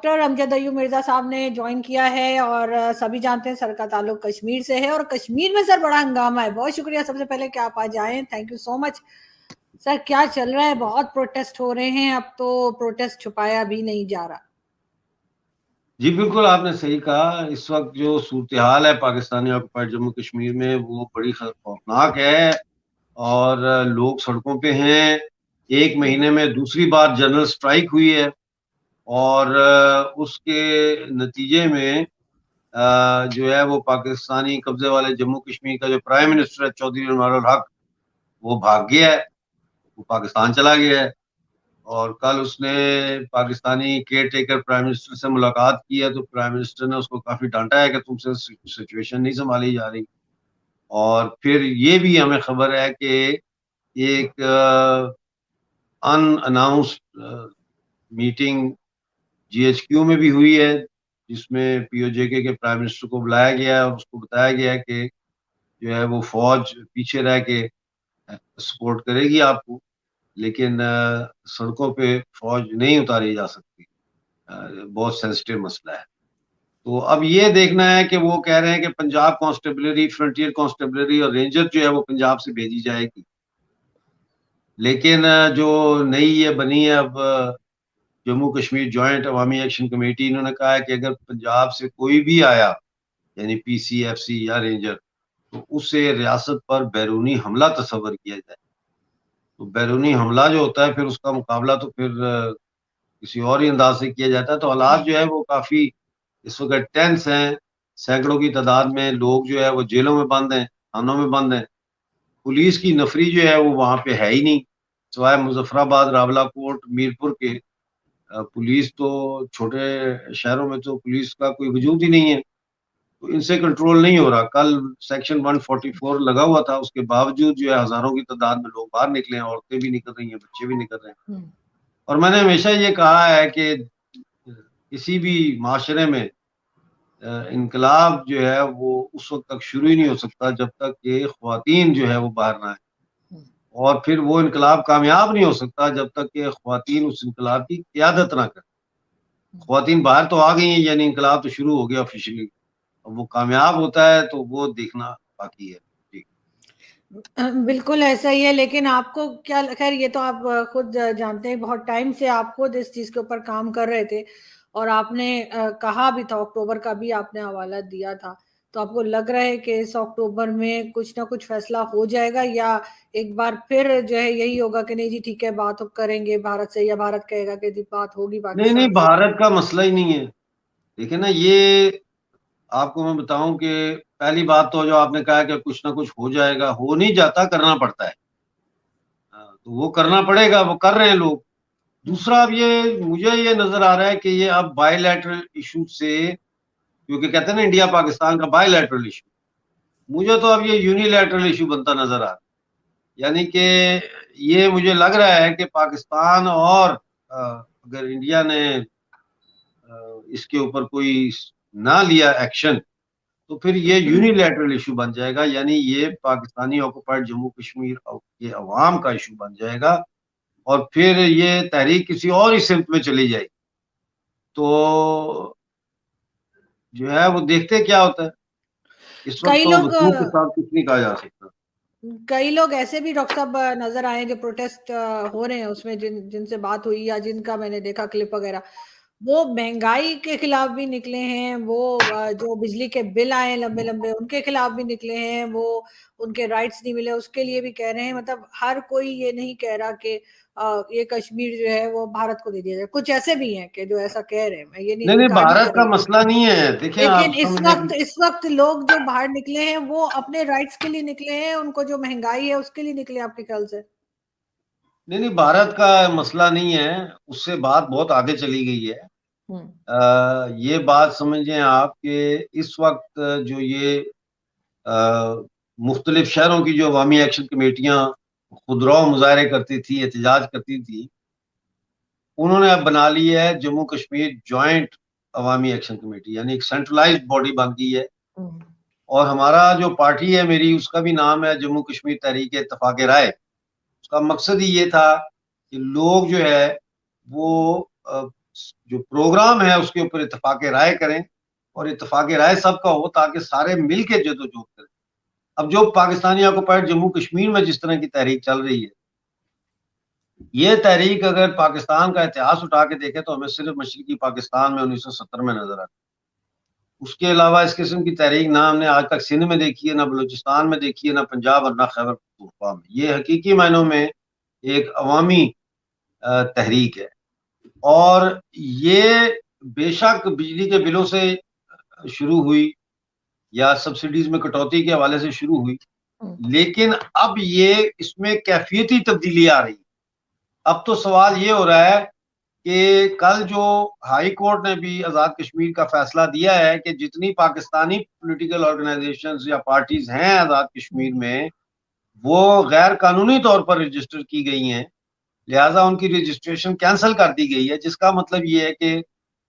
Doctor امجد ایوب مرزا صاحب نے join کیا ہے اور سبھی جانتے ہیں سر کا تعلق کشمیر سے ہے اور کشمیر میں سر بڑا ہنگامہ ہے. بہت شکریہ سب سے پہلے کہ آپ آج آئے. تھینک یو سو مچ. سر کیا چل رہا ہے؟ بہت پروٹیسٹ ہو رہے ہیں. اب تو پروٹیسٹ چھپایا بھی نہیں جا رہا. جی بالکل آپ نے صحیح کہا. اس وقت جو صورتحال ہے پاکستانی آکوپائیڈ جموں کشمیر میں وہ بڑی خوفناک ہے اور لوگ سڑکوں پہ ہیں. ایک مہینے میں دوسری بار جنرل سٹرائک ہوئی ہے اور اس کے نتیجے میں جو ہے وہ پاکستانی قبضے والے جموں کشمیر کا جو پرائم منسٹر ہے چودھری انوار الحق وہ بھاگ گیا ہے, وہ پاکستان چلا گیا ہے. اور کل اس نے Pakistani care taker prime minister سے ملاقات کی ہے تو پرائم منسٹر نے اس کو کافی ڈانٹا ہے کہ تم سے سچویشن نہیں سنبھالی جا رہی. اور پھر یہ بھی ہمیں خبر ہے کہ ایک unannounced meeting G H Q میں بھی ہوئی ہے جس میں پی او جے کے پرائم منسٹر کو بلایا گیا ہے اور اس کو بتایا گیا ہے کہ جو ہے وہ فوج پیچھے رہ کے سپورٹ کرے گی آپ کو, لیکن سڑکوں پہ فوج نہیں اتاری جا سکتی. بہت سینسٹیو مسئلہ ہے. تو اب یہ دیکھنا ہے کہ وہ کہہ رہے ہیں کہ پنجاب کانسٹیبلری, فرنٹیئر کانسٹیبلری اور رینجر جو ہے وہ پنجاب سے بھیجی جائے گی. لیکن جو نئی یہ بنی ہے اب جموں کشمیر جوائنٹ عوامی ایکشن کمیٹی, انہوں نے کہا ہے کہ اگر پنجاب سے کوئی بھی آیا یعنی پی سی, ایف سی یا رینجر تو اس سے ریاست پر بیرونی حملہ تصور کیا جائے. تو بیرونی حملہ جو ہوتا ہے پھر اس کا مقابلہ تو پھر کسی اور ہی انداز سے کیا جاتا ہے. تو حالات جو ہے وہ کافی اس وقت ٹینس ہیں. سینکڑوں کی تعداد میں لوگ جو ہے وہ جیلوں میں بند ہیں, تھانوں میں بند ہیں. پولیس کی نفری جو ہے وہ وہاں پہ ہے ہی نہیں سوائے مظفر آباد, راولہ کوٹ, میرپور کے. پولیس تو چھوٹے شہروں میں تو پولیس کا کوئی وجود ہی نہیں ہے, تو ان سے کنٹرول نہیں ہو رہا. کل سیکشن 144 لگا ہوا تھا, اس کے باوجود جو ہے ہزاروں کی تعداد میں لوگ باہر نکلے ہیں. عورتیں بھی نکل رہی ہیں, بچے بھی نکل رہے ہیں. اور میں نے ہمیشہ یہ کہا ہے کہ کسی بھی معاشرے میں انقلاب جو ہے وہ اس وقت تک شروع ہی نہیں ہو سکتا جب تک کہ خواتین جو ہے وہ باہر نہ آئیں, اور پھر وہ انقلاب کامیاب نہیں ہو سکتا جب تک کہ خواتین اس انقلاب کی قیادت نہ کریں. خواتین باہر تو آ گئی ہیں یعنی انقلاب تو شروع ہو گیا آفیشلی. اب وہ کامیاب ہوتا ہے تو وہ دیکھنا باقی ہے. بالکل ایسا ہی ہے. لیکن آپ کو کیا, خیر یہ تو آپ خود جانتے ہیں, بہت ٹائم سے آپ خود اس چیز کے اوپر کام کر رہے تھے اور آپ نے کہا بھی تھا, اکتوبر کا بھی آپ نے حوالہ دیا تھا. تو آپ کو لگ رہا ہے کہ اس اکتوبر میں کچھ نہ کچھ فیصلہ ہو جائے گا یا ایک بار پھر جو ہے یہی ہوگا کہ نہیں جی ٹھیک ہے بات کریں گے بھارت سے, یا بھارت کہے گا کہ جی بات ہوگی نہیں پاکستان سے؟ بھارت کا مسئلہ ہی نہیں ہے. دیکھیں نا, یہ آپ کو میں بتاؤں کہ پہلی بات تو جو آپ نے کہا کہ کچھ نہ کچھ ہو جائے گا, ہو نہیں جاتا, کرنا پڑتا ہے. تو وہ کرنا پڑے گا, وہ کر رہے ہیں لوگ. دوسرا اب یہ مجھے یہ نظر آ رہا ہے کہ یہ اب بائی لیٹرل ایشو سے, کیونکہ کہتے ہیں نا انڈیا پاکستان کا بائی لیٹرل ایشو, مجھے تو اب یہ یونی لیٹرل ایشو بنتا نظر آ رہا ہے. یعنی کہ یہ مجھے لگ رہا ہے کہ پاکستان اور اگر انڈیا نے اس کے اوپر کوئی نہ لیا ایکشن تو پھر یہ یونی لیٹرل ایشو بن جائے گا, یعنی یہ پاکستانی آکوپائیڈ جموں کشمیر کے عوام کا ایشو بن جائے گا اور پھر یہ تحریک کسی اور ہی سمت میں چلی جائے گی. تو جو ہے وہ دیکھتے کیا ہوتا ہے. اس وقت کئی تو لوگ وصول کے ساتھ کچھ نہیں کہا جا سکتا. کئی لوگ ایسے بھی ڈاکٹر صاحب نظر آئے جو پروٹیسٹ ہو رہے ہیں اس میں, جن سے بات ہوئی یا جن کا میں نے دیکھا کلپ وغیرہ, وہ مہنگائی کے خلاف بھی نکلے ہیں, وہ جو بجلی کے بل آئے لمبے لمبے ان کے خلاف بھی نکلے ہیں, وہ ان کے رائٹس نہیں ملے اس کے لیے بھی کہہ رہے ہیں. مطلب ہر کوئی یہ نہیں کہہ رہا کہ یہ کشمیر جو ہے وہ بھارت کو دے دیا جائے. کچھ ایسے بھی ہیں کہ جو ایسا کہہ رہے ہیں, میں یہ نہیں انکار نہیں بھارت کر کا رہی, مسئلہ نہیں ہے. دیکھیں لیکن آپ سمجھیں اس وقت لوگ جو باہر نکلے ہیں وہ اپنے رائٹس کے لیے نکلے ہیں, ان کو جو مہنگائی ہے اس کے لیے نکلے. آپ کے خیال سے نہیں بھارت کا مسئلہ نہیں ہے, اس سے بات بہت آگے چلی گئی ہے. یہ بات سمجھیں آپ کہ اس وقت جو یہ مختلف شہروں کی جو عوامی ایکشن کمیٹیاں خودرو مظاہرے کرتی تھی, احتجاج کرتی تھی, انہوں نے اب بنا لی ہے جموں کشمیر جوائنٹ عوامی ایکشن کمیٹی, یعنی ایک سینٹرلائزڈ باڈی بن گئی ہے. اور ہمارا جو پارٹی ہے میری, اس کا بھی نام ہے جموں کشمیر تحریک اتفاق رائے. اس کا مقصد ہی یہ تھا کہ لوگ جو ہے وہ جو پروگرام ہے اس کے اوپر اتفاق رائے کریں اور اتفاق رائے سب کا ہو تاکہ سارے مل کے جدوجہد کریں. اب جو پاکستانی آکوپائڈ جموں کشمیر میں جس طرح کی تحریک چل رہی ہے، یہ تحریک اگر پاکستان کا اتہاس اٹھا کے دیکھے تو ہمیں صرف مشرقی پاکستان میں 1970 میں نظر آتی ہے. اس کے علاوہ اس قسم کی تحریک نہ ہم نے آج تک سندھ میں دیکھی ہے، نہ بلوچستان میں دیکھی ہے، نہ پنجاب اور نہ خیبر پختونخوا میں. یہ حقیقی معنوں میں ایک عوامی تحریک ہے، اور یہ بے شک بجلی کے بلوں سے شروع ہوئی یا سبسڈیز میں کٹوتی کے حوالے سے شروع ہوئی، لیکن اب یہ اس میں کیفیتی تبدیلی آ رہی ہے. اب تو سوال یہ ہو رہا ہے کہ کل جو ہائی کورٹ نے بھی آزاد کشمیر کا فیصلہ دیا ہے کہ جتنی پاکستانی پولیٹیکل آرگنائزیشنز یا پارٹیز ہیں آزاد کشمیر میں وہ غیر قانونی طور پر رجسٹر کی گئی ہیں، لہٰذا ان کی رجسٹریشن کینسل کر دی گئی ہے، جس کا مطلب یہ ہے کہ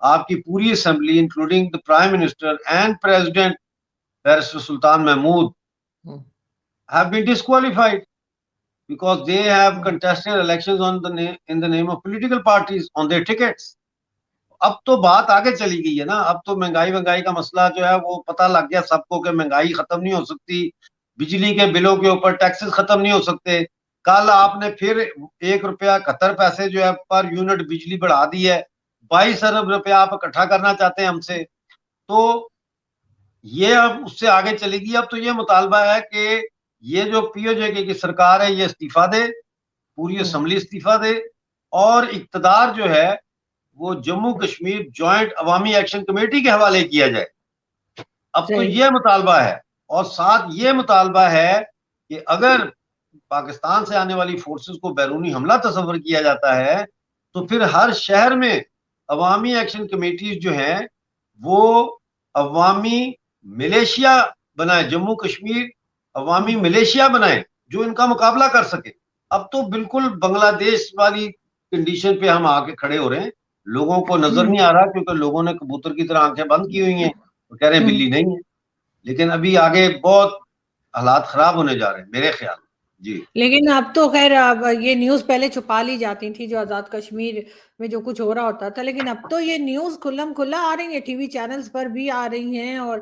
آپ کی پوری assembly including the prime minister and president barrister Sultan Mahmood have been disqualified because they have contested elections in the name of political parties on their tickets. اب تو بات آگے چلی گئی ہے نا. اب تو مہنگائی کا مسئلہ جو ہے وہ پتہ لگ گیا سب کو کہ مہنگائی ختم نہیں ہو سکتی، بجلی کے بلوں کے اوپر ٹیکسز ختم نہیں ہو سکتے. کل آپ نے پھر 1 روپیہ 71 پیسے جو ہے پر یونٹ بجلی بڑھا دی ہے. 22 ارب روپیہ آپ اکٹھا کرنا چاہتے ہیں ہم سے، تو یہ اب اس سے آگے چلے گی. اب تو یہ مطالبہ ہے کہ یہ جو پی او جے کی سرکار ہے یہ استعفیٰ دے، پوری اسمبلی استعفیٰ دے، اور اقتدار جو ہے وہ جموں کشمیر جوائنٹ عوامی ایکشن کمیٹی کے حوالے کیا جائے. اب تو یہ مطالبہ ہے، اور ساتھ یہ مطالبہ ہے کہ اگر پاکستان سے آنے والی فورسز کو بیرونی حملہ تصور کیا جاتا ہے تو پھر ہر شہر میں عوامی ایکشن کمیٹیز جو ہیں وہ عوامی ملیشیا بنائیں، جموں کشمیر عوامی ملیشیا بنائیں جو ان کا مقابلہ کر سکے. اب تو بالکل بنگلہ دیش والی کنڈیشن پہ ہم آ کے کھڑے ہو رہے ہیں. لوگوں کو نظر نہیں آ رہا کیونکہ لوگوں نے کبوتر کی طرح آنکھیں بند کی ہوئی ہیں، وہ کہہ رہے ہیں بلی نہیں ہے. لیکن ابھی آگے بہت حالات خراب ہونے جا رہے ہیں میرے خیال. جی لیکن اب تو خیر اب یہ نیوز پہلے چھپا لی جاتی تھی جو آزاد کشمیر میں جو کچھ ہو رہا ہوتا تھا، لیکن اب تو یہ نیوز کھلم کھلا آ رہی ہے، ٹی وی چینلز پر بھی آ رہی ہیں، اور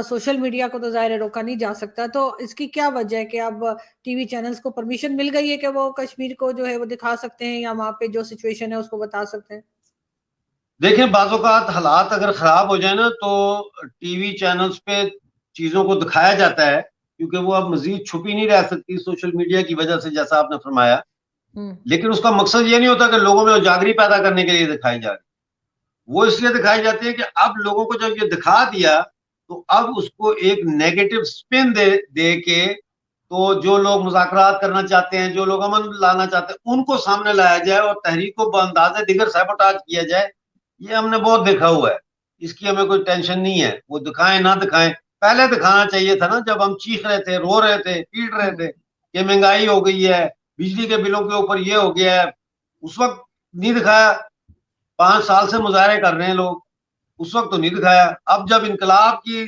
سوشل میڈیا کو تو ظاہر روکا نہیں جا سکتا. تو اس کی کیا وجہ ہے کہ اب ٹی وی چینلز کو پرمیشن مل گئی ہے کہ وہ کشمیر کو جو ہے وہ دکھا سکتے ہیں یا وہاں پہ جو سچویشن ہے اس کو بتا سکتے ہیں؟ دیکھیں بعض اوقات حالات اگر خراب ہو جائے نا تو ٹی وی چینلز پہ چیزوں کو دکھایا جاتا ہے کیونکہ وہ اب مزید چھپی نہیں رہ سکتی سوشل میڈیا کی وجہ سے، جیسا آپ نے فرمایا. لیکن اس کا مقصد یہ نہیں ہوتا کہ لوگوں میں اجاگری پیدا کرنے کے لیے دکھائی جا رہی، وہ اس لیے دکھائی جاتی ہے کہ اب لوگوں کو جب یہ دکھا دیا تو اب اس کو ایک نیگیٹو سپن دے کے تو جو لوگ مذاکرات کرنا چاہتے ہیں، جو لوگ امن لانا چاہتے ہیں، ان کو سامنے لایا جائے اور تحریک کو باندازے دیگر سیبوٹاج کیا جائے. یہ ہم نے بہت دیکھا ہوا ہے، اس کی ہمیں کوئی ٹینشن نہیں ہے. وہ دکھائیں نہ دکھائیں، پہلے دکھانا چاہیے تھا نا جب ہم چیخ رہے تھے، رو رہے تھے، پیٹ رہے تھے کہ مہنگائی ہو گئی ہے، بجلی کے بلوں کے اوپر یہ ہو گیا ہے. اس وقت نہیں دکھایا. 5 سال سے مظاہرے کر رہے ہیں لوگ، اس وقت تو نہیں دکھایا. اب جب انقلاب کی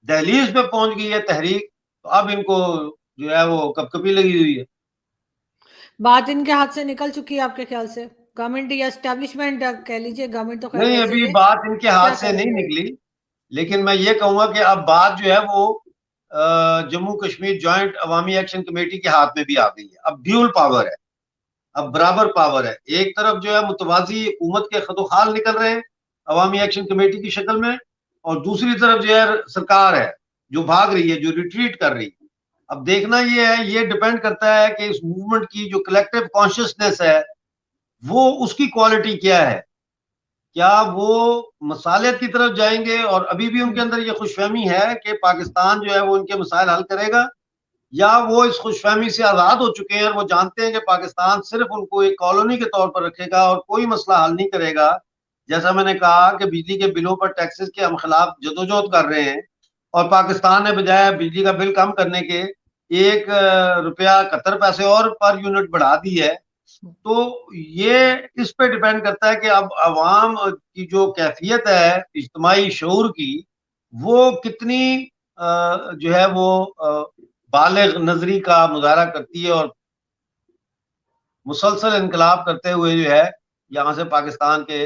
دہلیز پہ پہنچ گئی ہے تحریک تو اب ان کو جو ہے وہ کپ کپی لگی ہوئی ہے. بات ان کے ہاتھ سے نکل چکی ہے آپ کے خیال سے؟ گورنمنٹ یا اسٹیبلشمنٹ کہہ لیجیے، گورنمنٹ تو خیر نہیں، ویسے ابھی ہے، بات ان کے ہاتھ سے کیا نہیں کریں گے؟ نکلی، لیکن میں یہ کہوں گا کہ اب بات جو ہے وہ جموں کشمیر جوائنٹ عوامی ایکشن کمیٹی کے ہاتھ میں بھی آ گئی ہے. اب ڈیول پاور ہے، اب برابر پاور ہے. ایک طرف جو ہے متوازی حکومت کے خط و خال نکل رہے ہیں عوامی ایکشن کمیٹی کی شکل میں، اور دوسری طرف جو ہے سرکار ہے جو بھاگ رہی ہے، جو ریٹریٹ کر رہی ہے. اب دیکھنا یہ ہے، یہ ڈیپینڈ کرتا ہے کہ اس موومنٹ کی جو کلیکٹیو کانشیسنیس ہے وہ اس کی کوالٹی کیا ہے. کیا وہ مصالحت کی طرف جائیں گے اور ابھی بھی ان کے اندر یہ خوش فہمی ہے کہ پاکستان جو ہے وہ ان کے مسائل حل کرے گا، یا وہ اس خوش فہمی سے آزاد ہو چکے ہیں اور وہ جانتے ہیں کہ پاکستان صرف ان کو ایک کالونی کے طور پر رکھے گا اور کوئی مسئلہ حل نہیں کرے گا. جیسا میں نے کہا کہ بجلی کے بلوں پر ٹیکسز کے ہم خلاف جدوجہد کر رہے ہیں اور پاکستان نے بجائے بجلی کا بل کم کرنے کے 1 روپیہ 71 پیسے اور پر یونٹ بڑھا دی ہے. تو یہ اس پہ ڈیپینڈ کرتا ہے کہ اب عوام کی جو کیفیت ہے اجتماعی شعور کی وہ کتنی جو ہے وہ بالغ نظری کا مظاہرہ کرتی ہے اور مسلسل انقلاب کرتے ہوئے جو ہے یہاں سے پاکستان کے